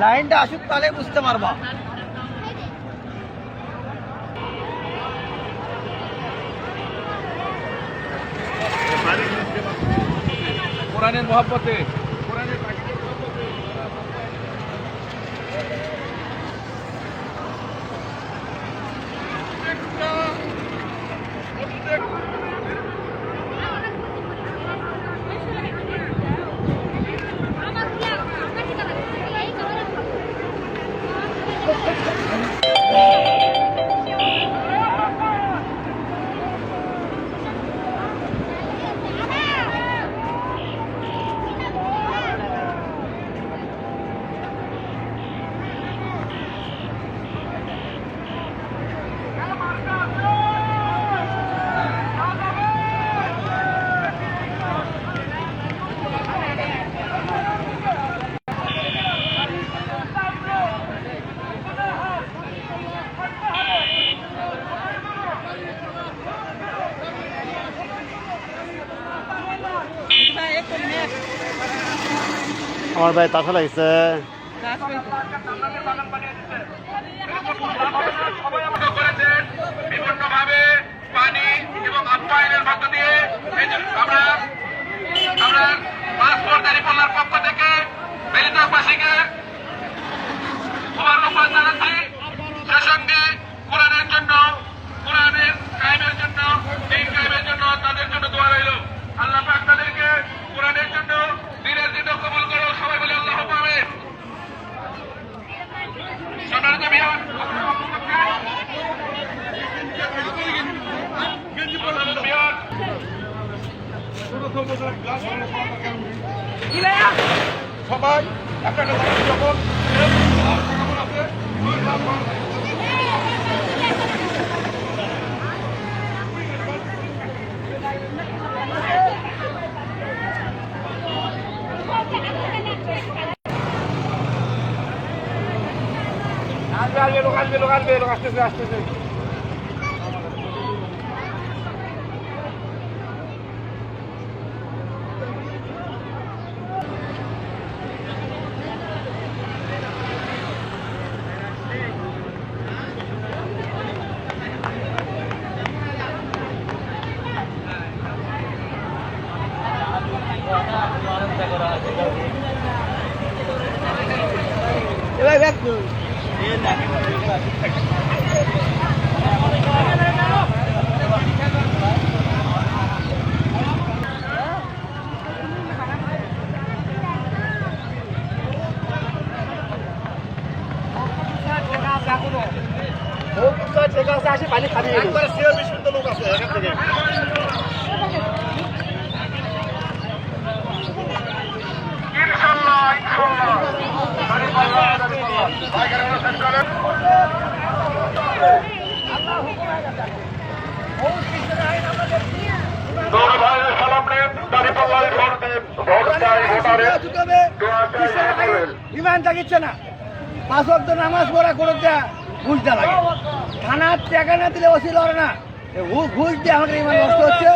লাইনটা আসুক তাহলে বুঝতে পারবা। কোরআনের মহব্বতে আমার ভাই তাছা লাগছে। বিভিন্ন ভাবে পানি এবং আপ্যায়নের মধ্য দিয়ে আমরা পাসপোর্ট দাঁড়িপাল্লার পক্ষ থেকে বেলিতবাসীকে মোবারকবাদ জানাচ্ছি। সে সঙ্গে কোরআনের জন্য, কোরআনের কায়েমের জন্য, দিন কায়েমের জন্য তাদের জন্য দোয়া রইল। আল্লাহ পাক তাদেরকে কোরআনের জন্য দিনের দিন কবুল করো। সবাই বলে আল্লাহ আমিন। সম্মানিত বিহার সবাই একটা যখন লোক আসতেছে আসতেছে। পানি খাবি একবারে সিও বিশুদ্ধ লোক আছে এখান থেকে। ইনশাআল্লাহ ইনশাআল্লাহ দাঁড়িপাল্লা ভাইকে শেষ করেন। আল্লাহ হুকুম আছে বহুত কিছু নাই আমাদের দৌড় ভাইয়ের সালাম নেন। দাঁড়িপাল্লায় ভোট দেন। ভোট চাই ভোটারে দোয়া চাই। ইমান থাকিচ্ছে না, 5 ওয়াক্ত নামাজ পড়া করে দেয়া ঘুষ দেওয়া লাগে। থানার টাকা না দিলে ওসি লড়ে না, ঘুষ দিয়ে আমাদের ইমান নষ্ট হচ্ছে।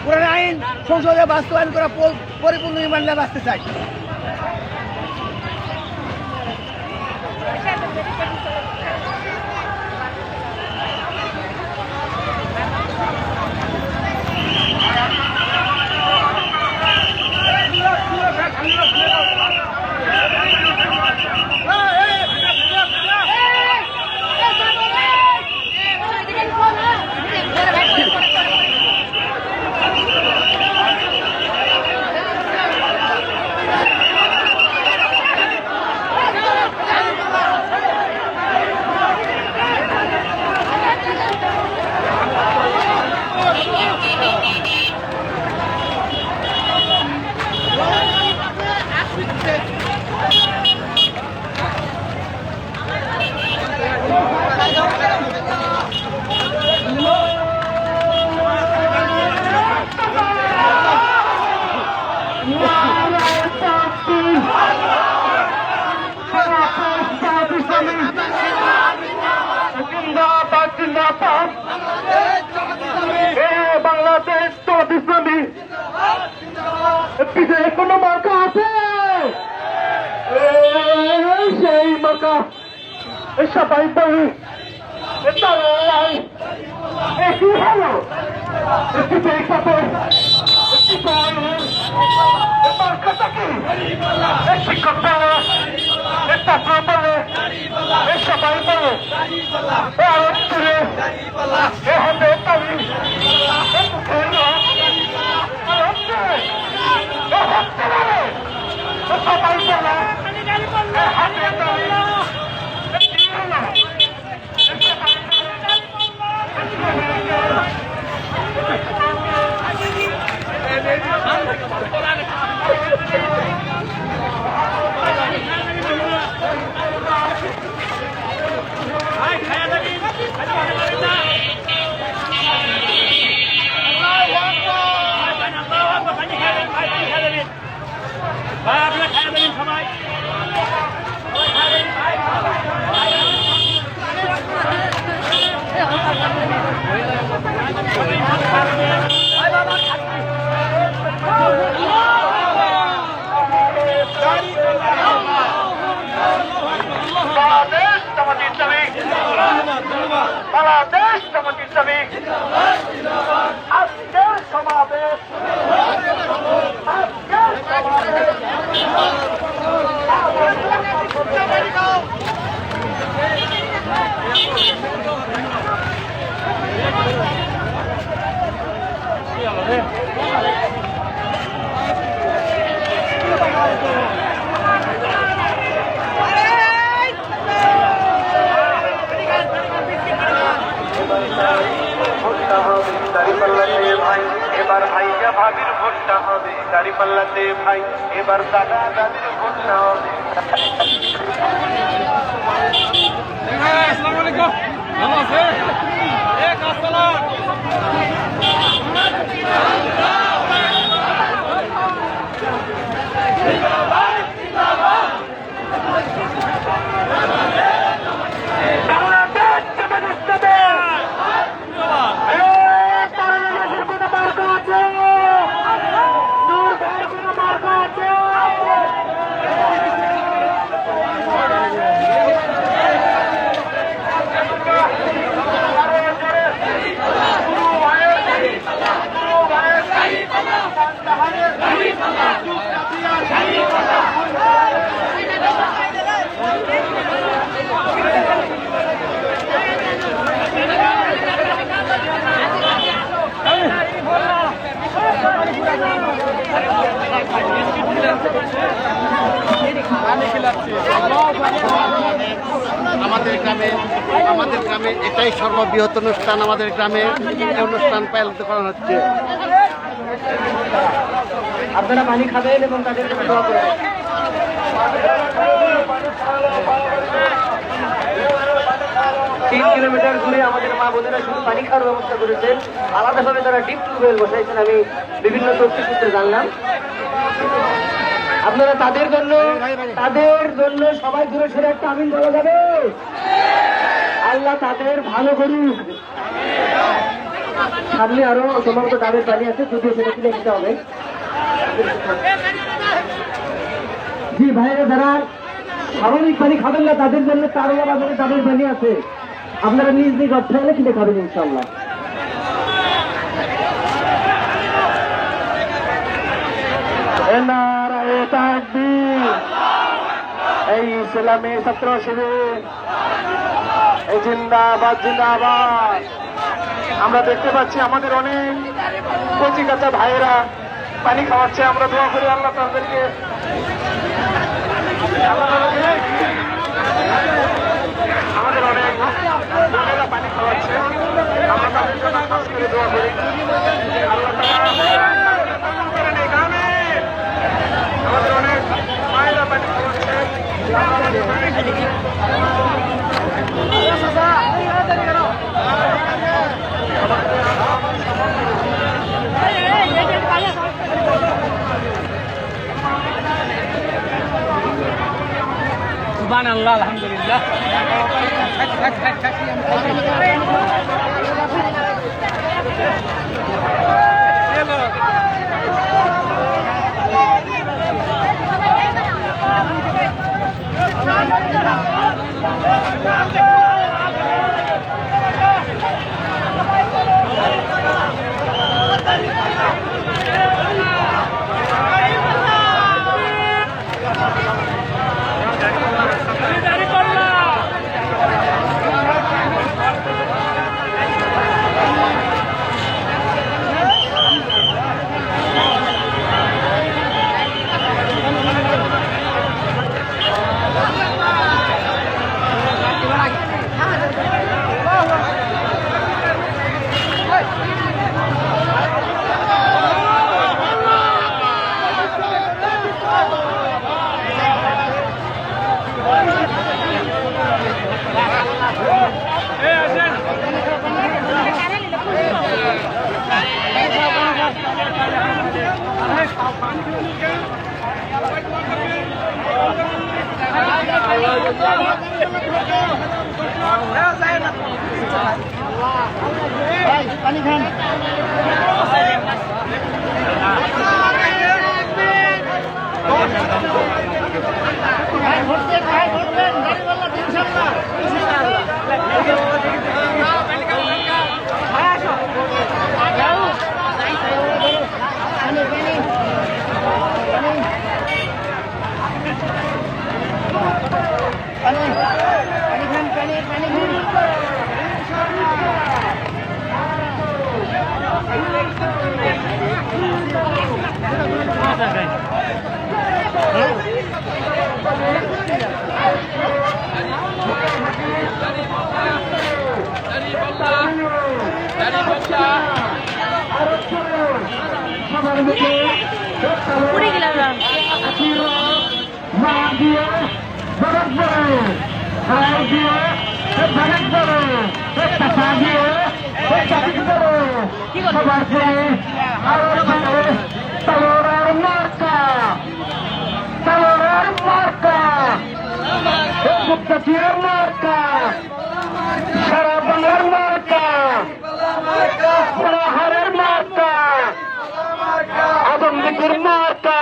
কোরআন আইন সংসদে বাস্তবায়ন করা পরিপূর্ণ ইমান নিয়ে বাঁচতে চাই। এই সেই মাকা সবাই বলি কি হলো একটি পরীক্ষাতে একটি মার্কাটা কি শিক্ষক বলে একটা বলে সবাই বলে হবে তালি সবাই বলে হাতে তালি কি হলো বাংলাদেশ জামাত ইসলামী আজকের সমাবেশ এবার ভাইয়া ভাবির ভোটটা হবে দাঁড়িপাল্লাতে ভাই এবার দাদা দাদির ভোটটা হবে আসসালামু আলাইকুম ভালো আছে আমাদের গ্রামে এটাই সর্ববৃহৎ অনুষ্ঠান। আমাদের গ্রামে এই অনুষ্ঠান পালন করা হচ্ছে। আপনারা পানি খাবেন এবং তাদের জন্য দোয়া করবেন। 3 কিলোমিটার দূরে আমাদের মা বোনেরা শুধু পানি খাওয়ার ব্যবস্থা করেছেন, আলাদাভাবে তারা ডিপ টিউবওয়েল বসাইছেন। আমি বিভিন্ন তথ্য সূত্রে জানলাম। আপনারা তাদের জন্য সবাই দূরে সরে একটা আমিন বলা যাবে। আল্লাহ তাদের ভালো করুক। সামনে আরো সম্ভবত ডাবের পানি আছে, যদিও সেটা কিনে নিতে হবে। জি ভাইরা, যারা স্বাভাবিক পানি খাবেন না তাদের জন্য তারলা বাজারে ডাবের পানি আছে, আপনারা নিজ নিজ অর্থ হলে কিনে খাবেন ইনশাল্লাহ। এই ইসলামী ছাত্র শিবির এই জিন্দাবাদ জিন্দাবাদ। আমরা দেখতে পাচ্ছি আমাদের অনেক কচি কাঁচা ভাইয়েরা পানি খাওয়াচ্ছে। আমরা দোয়া করি আল্লাহ তাদেরকে আমাদের অনেক বোনেরা পানি খাওয়াচ্ছে। আমরা তাদের জন্য খাস করে দোয়া করি আল্লাহ আমাদের অনেক মায়েরা পানি খাওয়াচ্ছে। সুবহানাল্লাহ, আলহামদুলিল্লাহ। পানি খান পুড়ে গেলাম সারা বাংলার মার্কা, হারের মার্কা, আদমদিকের মার্কা,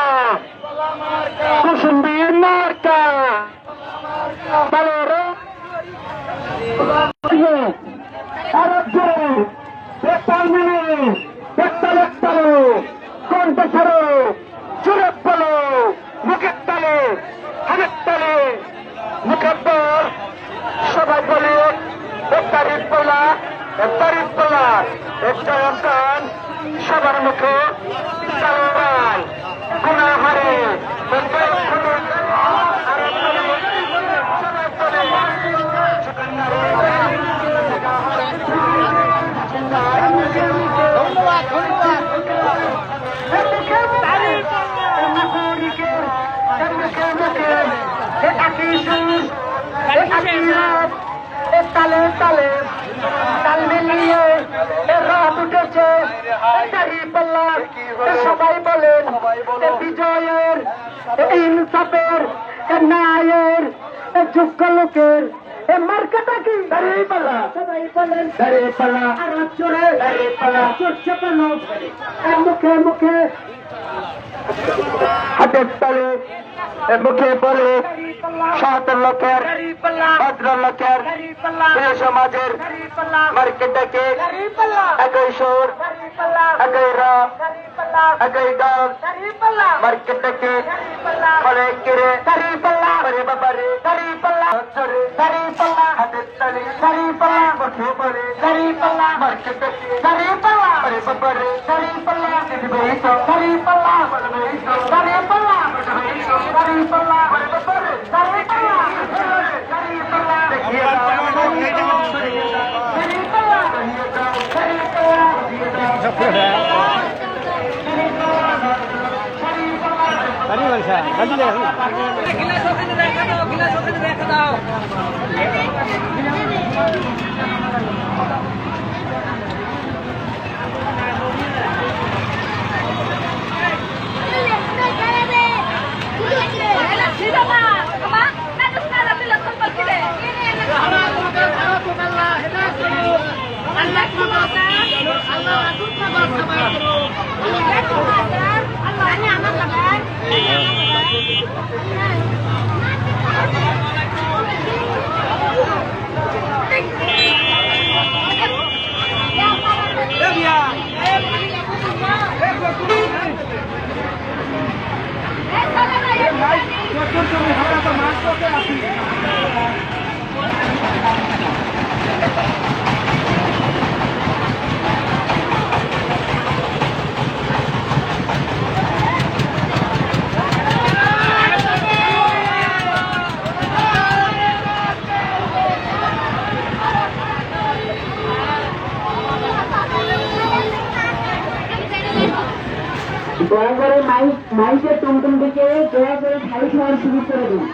কুসুম্বির মার্কা, বালোর কণ্ঠ ছাড়ো, চুরের তালে, মুখের তালে, হাতের তালে, মুখের পর সবাই বলে একটা রিপলা, একটা রিপলা, একটা অঙ্কান সবার মুখে চালান গুণাহারে তালে তালে তাল মিলিয়ে রাত উঠেছে, সবাই বলেন বিজয়ের, ইনসাফের, ন্যায়ের, যোগ্য লোকের মার্কাটা কি দাঁড়িয়ে পালা, সবাই বলেন দাঁড়িয়ে পালা, আর চোরে দাঁড়িয়ে পালা, চড়ছে পেল মুখে মুখে হাতের তালে, মুখে বলে সাতের লোকের, ভদ্র লোকের, সমাজের মার্কেট ডেকে একই সুর, একই রব, একই দল, মার্কেট ডেকে ফলে কিরে দাঁড়িয়ে পাল্লা, আরে বাবারে দাঁড়িয়ে পাল্লা, চোরে দাঁড়িয়ে পাল্লা, হাতের তালে দাঁড়িয়ে পাল্লা, মুখে বলে দাঁড়িয়ে পাল্লা, মার্কেট ডেকে দাঁড়িয়ে পাল্লা, আরে বাবারে দাঁড়িয়ে পাল্লা, দাঁড়িয়ে পাল্লা, দাঁড়িয়ে পাল্লা, দাঁড়িয়ে পাল্লা, আরে বাবারে দাঁড়িয়ে পাল্লা, দাঁড়িয়ে পাল্লা, দেখিয়ে দাও, দাঁড়িয়ে দাও, দাঁড়িয়ে পাল্লা, দাঁড়িয়ে দাও, দাঁড়িয়ে পাল্লা, দাঁড়িয়ে দাও, গিলাস ওখানে রেখে দাও, গিলাস ওখানে রেখে দাও। Allah মাইকের টুমটুমটিকে দয়া করে খালি খাওয়ার সুযোগ করে দিন।